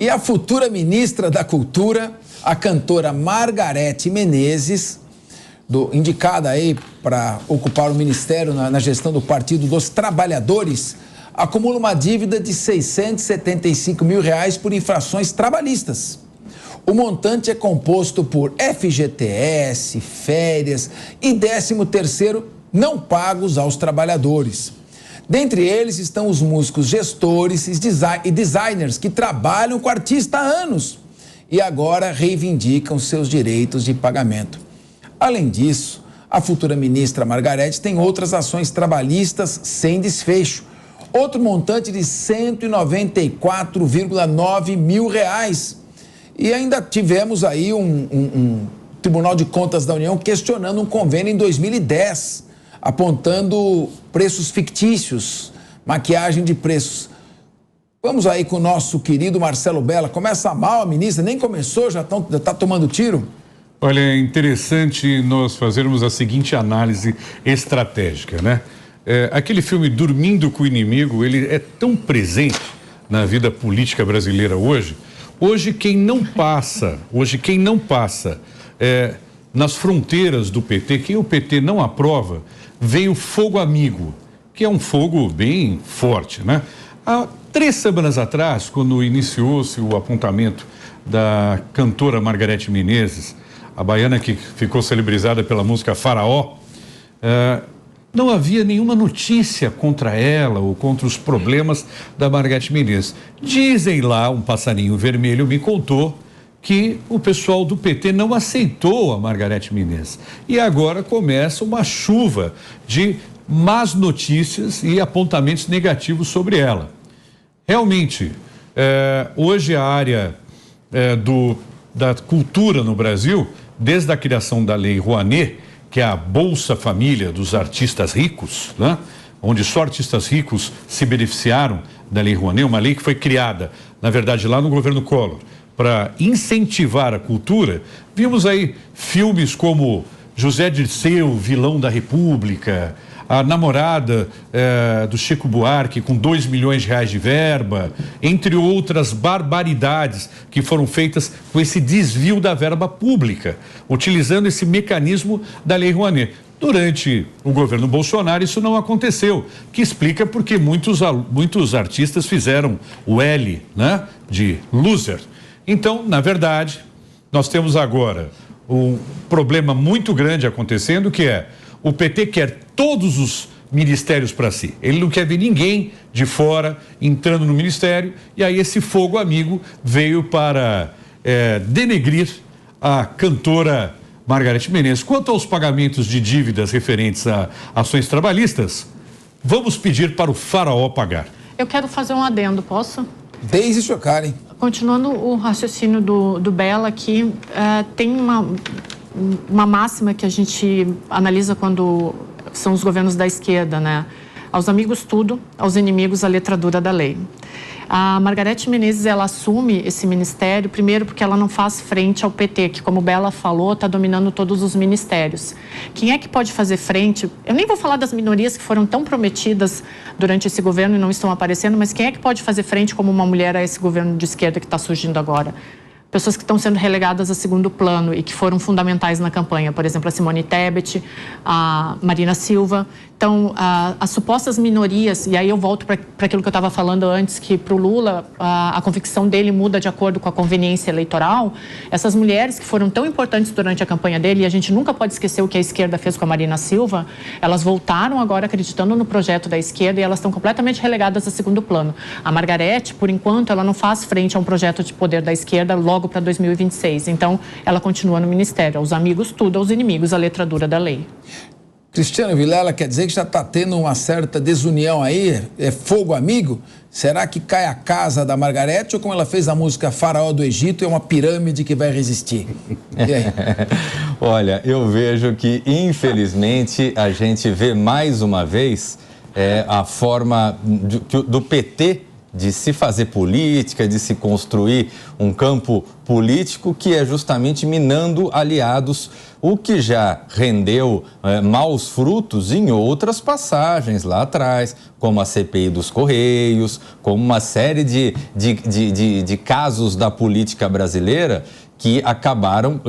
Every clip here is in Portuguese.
E a futura ministra da Cultura, a cantora Margareth Menezes, indicada aí para ocupar o ministério na gestão do Partido dos Trabalhadores, acumula uma dívida de R$675 mil por infrações trabalhistas. O montante é composto por FGTS, férias e 13º não pagos aos trabalhadores. Dentre eles estão os músicos gestores e designers que trabalham com o artista há anos e agora reivindicam seus direitos de pagamento. Além disso, a futura ministra Margareth tem outras ações trabalhistas sem desfecho. Outro montante de R$194,9 mil. E ainda tivemos aí um Tribunal de Contas da União questionando um convênio em 2010, apontando preços fictícios, maquiagem de preços. Vamos aí com o nosso querido Marcelo Bella. Começa mal a ministra, nem começou, já está tomando tiro? Olha, é interessante nós fazermos a seguinte análise estratégica, né? Aquele filme Dormindo com o Inimigo, ele é tão presente na vida política brasileira hoje. Hoje quem não passa nas fronteiras do PT, quem o PT não aprova, vem o fogo amigo, que é um fogo bem forte, né? Há 3 semanas atrás, quando iniciou-se o apontamento da cantora Margareth Menezes, a baiana que ficou celebrizada pela música Faraó, não havia nenhuma notícia contra ela ou contra os problemas da Margareth Menezes. Dizem lá, um passarinho vermelho me contou que o pessoal do PT não aceitou a Margareth Menezes. E agora começa uma chuva de más notícias e apontamentos negativos sobre ela. Realmente, hoje a área da cultura no Brasil, desde a criação da Lei Rouanet, que é a Bolsa Família dos artistas ricos, né? Onde só artistas ricos se beneficiaram da Lei Rouanet, uma lei que foi criada, na verdade, lá no governo Collor, para incentivar a cultura. Vimos aí filmes como José Dirceu, Vilão da República, a namorada do Chico Buarque com R$2 milhões de verba, entre outras barbaridades que foram feitas com esse desvio da verba pública, utilizando esse mecanismo da Lei Rouanet. Durante o governo Bolsonaro isso não aconteceu, que explica porque muitos artistas fizeram o L, né, de loser. Então, na verdade, nós temos agora um problema muito grande acontecendo, que é o PT quer todos os ministérios para si. Ele não quer ver ninguém de fora entrando no ministério, e aí esse fogo amigo veio para denegrir a cantora Margareth Menezes. Quanto aos pagamentos de dívidas referentes a ações trabalhistas, vamos pedir para o Faraó pagar. Eu quero fazer um adendo, posso? Desde chocar, hein? Continuando o raciocínio do Bella aqui, tem uma máxima que a gente analisa quando são os governos da esquerda, né? Aos amigos tudo, aos inimigos a letra dura da lei. A Margareth Menezes, ela assume esse ministério, primeiro porque ela não faz frente ao PT, que, como Bella falou, está dominando todos os ministérios. Quem é que pode fazer frente? Eu nem vou falar das minorias que foram tão prometidas durante esse governo e não estão aparecendo, mas quem é que pode fazer frente como uma mulher a esse governo de esquerda que está surgindo agora? Pessoas que estão sendo relegadas a segundo plano e que foram fundamentais na campanha, por exemplo, a Simone Tebet, a Marina Silva. Então, as supostas minorias, e aí eu volto para aquilo que eu estava falando antes, que para o Lula a convicção dele muda de acordo com a conveniência eleitoral. Essas mulheres que foram tão importantes durante a campanha dele, e a gente nunca pode esquecer o que a esquerda fez com a Marina Silva, elas voltaram agora acreditando no projeto da esquerda e elas estão completamente relegadas a segundo plano. A Margareth, por enquanto, ela não faz frente a um projeto de poder da esquerda logo para 2026. Então, ela continua no ministério. Aos amigos tudo, aos inimigos a letra dura da lei. Cristiano Vilela, quer dizer que já está tendo uma certa desunião aí? É fogo amigo? Será que cai a casa da Margareth ou como ela fez a música Faraó do Egito, é uma pirâmide que vai resistir? E aí? Olha, eu vejo que, infelizmente, a gente vê mais uma vez a forma do PT de se fazer política, de se construir um campo político que é justamente minando aliados, o que já rendeu maus frutos em outras passagens lá atrás, como a CPI dos Correios, como uma série de casos da política brasileira que acabaram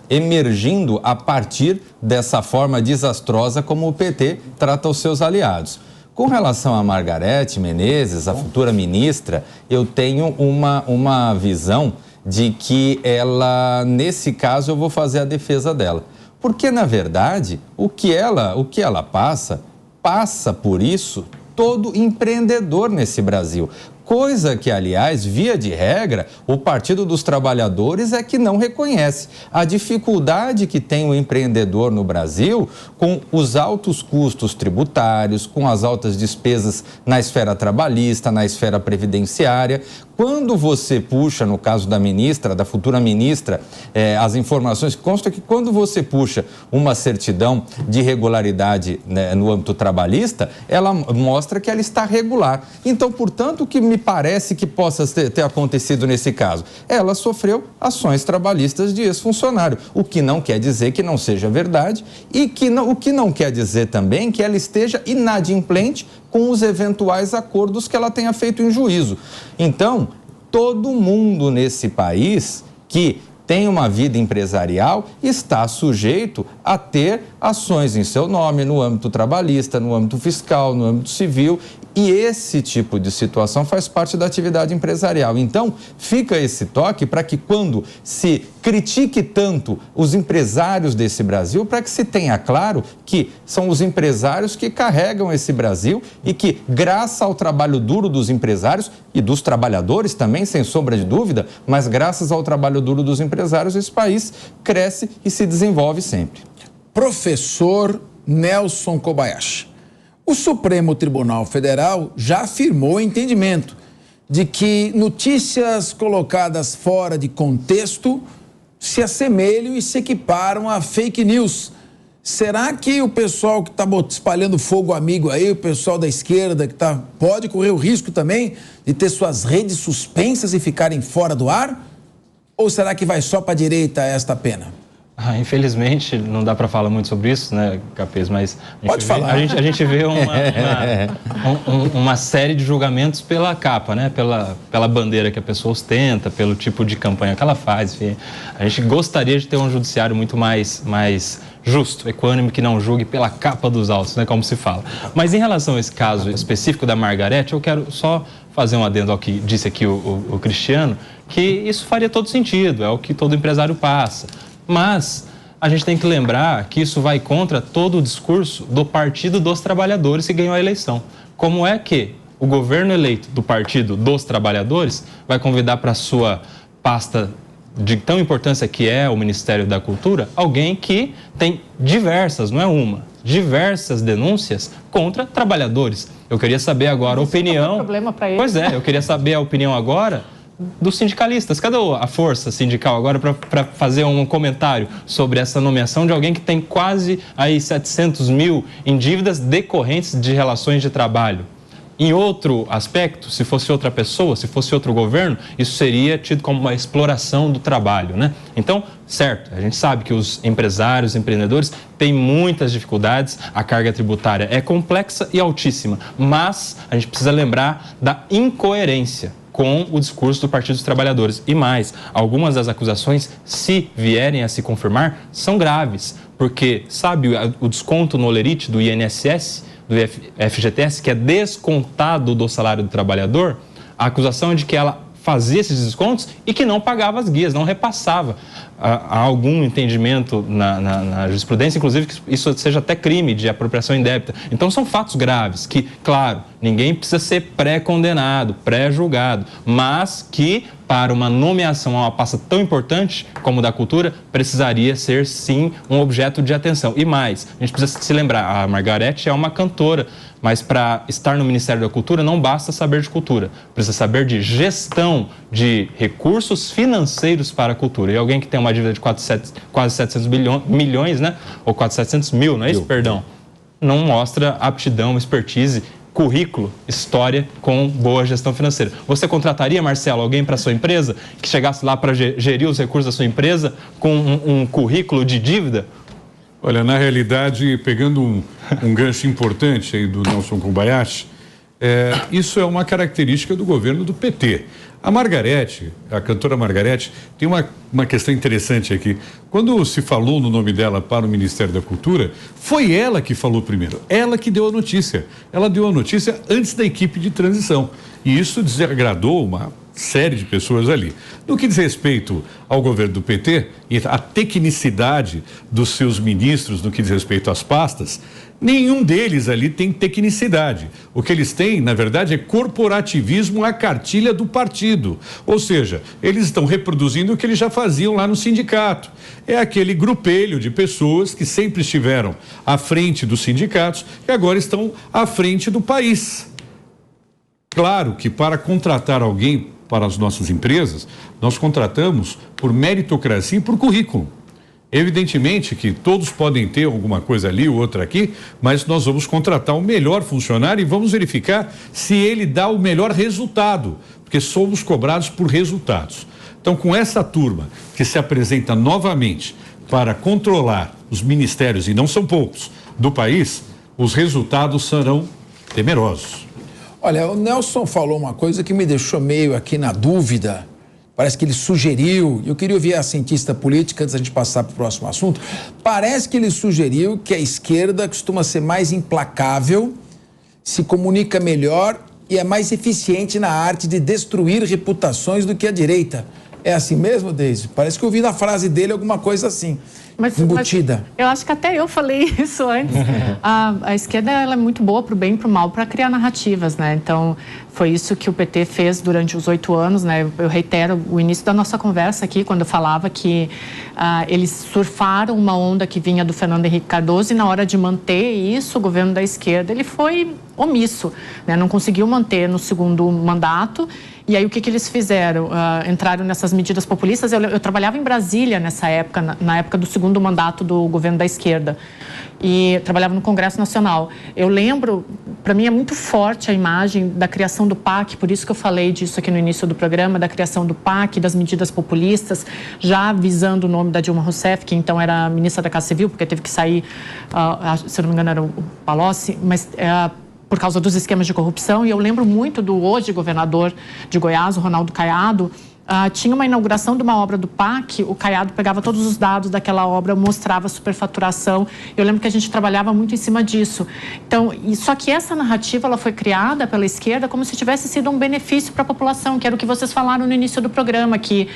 emergindo a partir dessa forma desastrosa como o PT trata os seus aliados. Com relação a Margarete Menezes, a futura ministra, eu tenho uma visão de que ela, nesse caso, eu vou fazer a defesa dela. Porque, na verdade, o que ela passa por isso todo empreendedor nesse Brasil. Coisa que, aliás, via de regra, o Partido dos Trabalhadores é que não reconhece. A dificuldade que tem o empreendedor no Brasil com os altos custos tributários, com as altas despesas na esfera trabalhista, na esfera previdenciária. Quando você puxa, no caso da ministra, da futura ministra, as informações, consta que quando você puxa uma certidão de regularidade, né, no âmbito trabalhista, ela mostra que ela está regular. Então, portanto, o que me parece que possa ter acontecido nesse caso? Ela sofreu ações trabalhistas de ex-funcionário, o que não quer dizer que não seja verdade e o que não quer dizer também que ela esteja inadimplente com os eventuais acordos que ela tenha feito em juízo. Então, todo mundo nesse país que tem uma vida empresarial está sujeito a ter ações em seu nome no âmbito trabalhista, no âmbito fiscal, no âmbito civil, e esse tipo de situação faz parte da atividade empresarial. Então, fica esse toque para que quando se critique tanto os empresários desse Brasil, para que se tenha claro que são os empresários que carregam esse Brasil e que, graças ao trabalho duro dos empresários e dos trabalhadores também, sem sombra de dúvida, mas graças ao trabalho duro dos empresários, esse país cresce e se desenvolve sempre. Professor Nelson Kobayashi. O Supremo Tribunal Federal já afirmou o entendimento de que notícias colocadas fora de contexto se assemelham e se equiparam a fake news. Será que o pessoal que está espalhando fogo amigo aí, o pessoal da esquerda pode correr o risco também de ter suas redes suspensas e ficarem fora do ar? Ou será que vai só para a direita esta pena? Infelizmente, não dá para falar muito sobre isso, né, Capês, mas a gente vê uma série de julgamentos pela capa, né, pela bandeira que a pessoa ostenta, pelo tipo de campanha que ela faz, enfim. A gente gostaria de ter um judiciário muito mais justo, equânime, que não julgue pela capa dos autos, né, como se fala. Mas em relação a esse caso específico da Margarete, eu quero só fazer um adendo ao que disse aqui o Cristiano, que isso faria todo sentido, é o que todo empresário passa. Mas a gente tem que lembrar que isso vai contra todo o discurso do Partido dos Trabalhadores que ganhou a eleição. Como é que o governo eleito do Partido dos Trabalhadores vai convidar para sua pasta de tão importância que é o Ministério da Cultura alguém que tem diversas, não é uma, diversas denúncias contra trabalhadores? Eu queria saber agora a opinião... Não é problema para ele. Pois é, eu queria saber a opinião agora dos sindicalistas. Cadê a força sindical agora para fazer um comentário sobre essa nomeação de alguém que tem quase aí 700 mil em dívidas decorrentes de relações de trabalho? Em outro aspecto, se fosse outra pessoa, se fosse outro governo, isso seria tido como uma exploração do trabalho, né? Então, certo, a gente sabe que os empresários, empreendedores têm muitas dificuldades, a carga tributária é complexa e altíssima, mas a gente precisa lembrar da incoerência com o discurso do Partido dos Trabalhadores. E mais, algumas das acusações, se vierem a se confirmar, são graves, porque, sabe, o desconto no olerite do INSS, do FGTS, que é descontado do salário do trabalhador, a acusação é de que ela fazia esses descontos e que não pagava as guias, não repassava. Há algum entendimento na jurisprudência, inclusive, que isso seja até crime de apropriação indébita. Então, são fatos graves que, claro, ninguém precisa ser pré-condenado, pré-julgado, mas que, para uma nomeação a uma pasta tão importante como a da cultura, precisaria ser, sim, um objeto de atenção. E mais, a gente precisa se lembrar, a Margarete é uma cantora, mas para estar no Ministério da Cultura não basta saber de cultura, precisa saber de gestão de recursos financeiros para a cultura. E alguém que tem uma dívida de quase 700 milhões, né? Ou quase 700 mil, não é isso? Perdão. Não mostra aptidão, expertise currículo, história com boa gestão financeira. Você contrataria, Marcelo, alguém para sua empresa que chegasse lá para gerir os recursos da sua empresa com um currículo de dívida? Olha, na realidade, pegando um gancho importante aí do Nelson Kobayashi, isso é uma característica do governo do PT. A Margarete, a cantora Margarete, tem uma questão interessante aqui. Quando se falou no nome dela para o Ministério da Cultura, foi ela que falou primeiro, ela que deu a notícia. Ela deu a notícia antes da equipe de transição. E isso desagradou uma série de pessoas ali. No que diz respeito ao governo do PT e a tecnicidade dos seus ministros, no que diz respeito às pastas, nenhum deles ali tem tecnicidade. O que eles têm, na verdade, é corporativismo à cartilha do partido. Ou seja, eles estão reproduzindo o que eles já faziam lá no sindicato. É aquele grupelho de pessoas que sempre estiveram à frente dos sindicatos e agora estão à frente do país. Claro que para contratar alguém para as nossas empresas, nós contratamos por meritocracia e por currículo. Evidentemente que todos podem ter alguma coisa ali ou outra aqui, mas nós vamos contratar o melhor funcionário e vamos verificar se ele dá o melhor resultado, porque somos cobrados por resultados. Então, com essa turma que se apresenta novamente para controlar os ministérios, e não são poucos, do país, os resultados serão temerosos. Olha, o Nelson falou uma coisa que me deixou meio aqui na dúvida. Parece que ele sugeriu, eu queria ouvir a cientista política antes da gente passar para o próximo assunto. Parece que ele sugeriu que a esquerda costuma ser mais implacável, se comunica melhor e é mais eficiente na arte de destruir reputações do que a direita. É assim mesmo, Deise? Parece que eu ouvi na frase dele alguma coisa assim. Embutida. Eu acho que até eu falei isso antes. A esquerda ela é muito boa para o bem e para o mal, para criar narrativas, né? Então, foi isso que o PT fez durante os 8 anos, né? Eu reitero o início da nossa conversa aqui, quando eu falava que eles surfaram uma onda que vinha do Fernando Henrique Cardoso e na hora de manter isso, o governo da esquerda, ele foi omisso, né? Não conseguiu manter no segundo mandato. E aí o que eles fizeram? Entraram nessas medidas populistas. Eu trabalhava em Brasília nessa época, na época do segundo mandato do governo da esquerda. E trabalhava no Congresso Nacional. Eu lembro, para mim é muito forte a imagem da criação do PAC, por isso que eu falei disso aqui no início do programa, da criação do PAC, das medidas populistas, já visando o nome da Dilma Rousseff, que então era ministra da Casa Civil, porque teve que sair, se eu não me engano era o Palocci, mas por causa dos esquemas de corrupção. E eu lembro muito do hoje governador de Goiás, o Ronaldo Caiado. Tinha uma inauguração de uma obra do PAC, o Caiado pegava todos os dados daquela obra, mostrava a superfaturação. Eu lembro que a gente trabalhava muito em cima disso. Então, só que essa narrativa ela foi criada pela esquerda como se tivesse sido um benefício para a população, que era o que vocês falaram no início do programa, que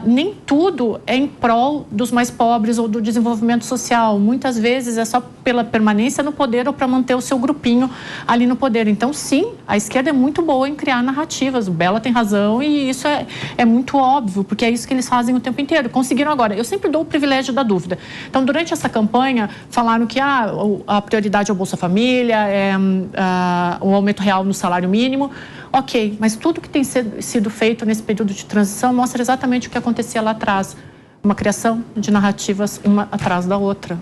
nem tudo é em prol dos mais pobres ou do desenvolvimento social. Muitas vezes é só pela permanência no poder ou para manter o seu grupinho ali no poder. Então, sim, a esquerda é muito boa em criar narrativas. O Bela tem razão e isso é muito óbvio, porque é isso que eles fazem o tempo inteiro. Conseguiram agora. Eu sempre dou o privilégio da dúvida. Então, durante essa campanha, falaram que a prioridade é o Bolsa Família, o aumento real no salário mínimo. Ok, mas tudo que tem sido feito nesse período de transição mostra exatamente o que acontecia lá atrás. Uma criação de narrativas uma atrás da outra.